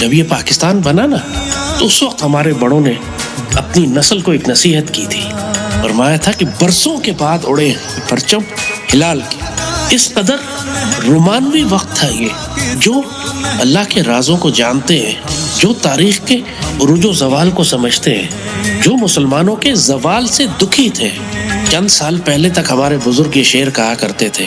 جب یہ پاکستان بنا نا تو اس وقت ہمارے بڑوں نے اپنی نسل کو ایک نصیحت کی تھی، فرمایا تھا کہ برسوں کے بعد اڑے پرچم ہلال کے، اس قدر رومانوی وقت تھا یہ، جو اللہ کے رازوں کو جانتے ہیں، جو تاریخ کے عروج و زوال کو سمجھتے ہیں، جو مسلمانوں کے زوال سے دکھی تھے۔ چند سال پہلے تک ہمارے بزرگ یہ شعر کہا کرتے تھے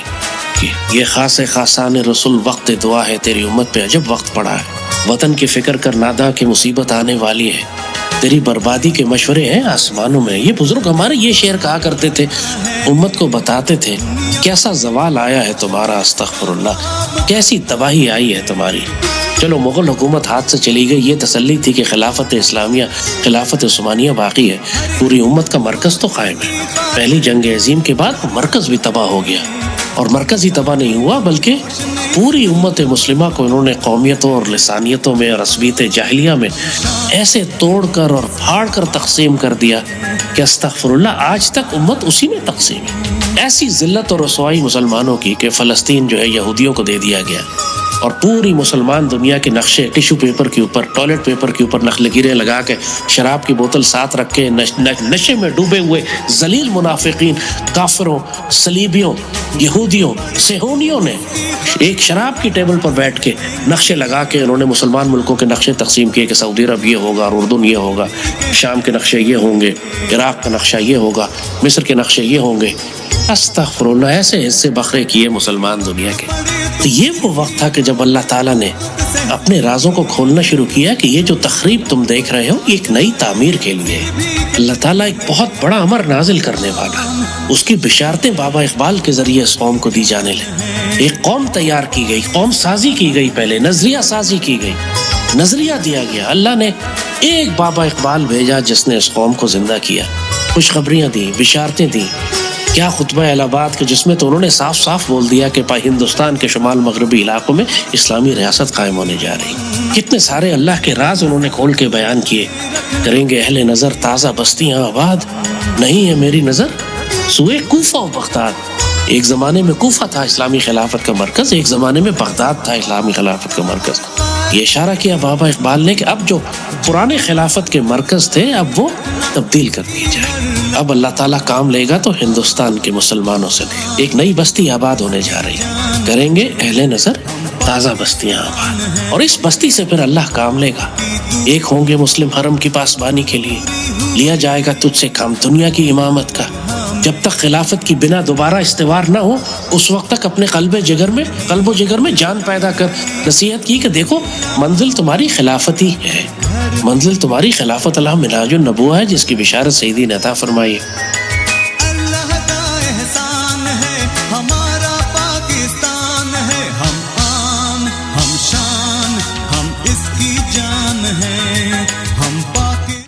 کہ یہ خاص خاصان رسول وقت دعا ہے، تیری امت پہ عجب وقت پڑا ہے، وطن کی فکر کر نادا کہ مصیبت آنے والی ہے، تیری بربادی کے مشورے ہیں آسمانوں میں۔ یہ بزرگ ہمارے یہ شعر کہا کرتے تھے، امت کو بتاتے تھے کیسا زوال آیا ہے تمہارا، استغفر اللہ، کیسی تباہی آئی ہے تمہاری۔ چلو مغل حکومت ہاتھ سے چلی گئی، یہ تسلی تھی کہ خلافت اسلامیہ، خلافت عثمانیہ باقی ہے، پوری امت کا مرکز تو قائم ہے۔ پہلی جنگ عظیم کے بعد مرکز بھی تباہ ہو گیا، اور مرکز ہی تباہ نہیں ہوا بلکہ پوری امت مسلمہ کو انہوں نے قومیتوں اور لسانیتوں میں اور عصبیت جاہلیہ میں ایسے توڑ کر اور پھاڑ کر تقسیم کر دیا کہ استغفر اللہ آج تک امت اسی میں تقسیم ہے۔ ایسی ذلت اور رسوائی مسلمانوں کی کہ فلسطین جو ہے یہودیوں کو دے دیا گیا، اور پوری مسلمان دنیا کے نقشے ٹیشو پیپر کے اوپر، ٹوائلٹ پیپر کے اوپر نخلگیریں لگا کے، شراب کی بوتل ساتھ رکھ کے، نشے میں ڈوبے ہوئے ذلیل منافقین، کافروں، صلیبیوں، یہودیوں، صہیونیوں نے ایک شراب کی ٹیبل پر بیٹھ کے نقشے لگا کے انہوں نے مسلمان ملکوں کے نقشے تقسیم کیے کہ سعودی عرب یہ ہوگا، اور اردن یہ ہوگا، شام کے نقشے یہ ہوں گے، عراق کا نقشہ یہ ہوگا، مصر کے نقشے یہ ہوں گے۔ استغفر اللہ، ایسے حصے بکھرے کیے مسلمان دنیا کے۔ تو یہ وہ وقت تھا کہ جب اللہ تعالیٰ نے اپنے رازوں کو کھولنا شروع کیا کہ یہ جو تخریب تم دیکھ رہے ہو یہ ایک نئی تعمیر کے لیے ہے۔ اللہ تعالیٰ ایک بہت بڑا امر نازل کرنے والا، اس کی بشارتیں بابا اقبال کے ذریعے اس قوم کو دی جانے لگیں۔ ایک قوم تیار کی گئی، قوم سازی کی گئی، پہلے نظریہ سازی کی گئی، نظریہ دیا گیا۔ اللہ نے ایک بابا اقبال بھیجا جس نے اس قوم کو زندہ کیا، خوشخبریاں دی، بشارتیں دی۔ کیا خطبہ الہ آباد کے جس میں تو انہوں نے صاف صاف بول دیا کہ ہندوستان کے شمال مغربی علاقوں میں اسلامی ریاست قائم ہونے جا رہی۔ کتنے سارے اللہ کے راز انہوں نے کھول کے بیان کیے۔ کریں گے اہل نظر تازہ بستیاں آباد، نہیں ہے میری نظر سوئے کوفہ و بغداد۔ ایک زمانے میں کوفہ تھا اسلامی خلافت کا مرکز، ایک زمانے میں بغداد تھا اسلامی خلافت کا مرکز۔ یہ اشارہ کیا بابا اقبال نے کہ اب جو پرانے خلافت کے مرکز تھے اب وہ تبدیل کر دیے جائیں۔ اب اللہ تعالیٰ کام لے گا تو ہندوستان کے مسلمانوں سے ایک نئی بستی آباد ہونے جا رہی ہے۔ کریں گے اہل نظر تازہ بستیاں آباد، اور اس بستی سے پھر اللہ کام لے گا۔ ایک ہوں گے مسلم حرم کی پاسبانی کے لیے، لیا جائے گا تجھ سے کام دنیا کی امامت کا۔ جب تک خلافت کی بنا دوبارہ استوار نہ ہو اس وقت تک اپنے قلب و جگر میں جان پیدا کر نصیحت کی کہ دیکھو منزل تمہاری خلافت ہی ہے، منزل تمہاری خلافت اللہ ملاج النبوہ ہے جس کی بشارت سیدی نے عطا فرمائی۔ اللہ کا احسان ہے ہمارا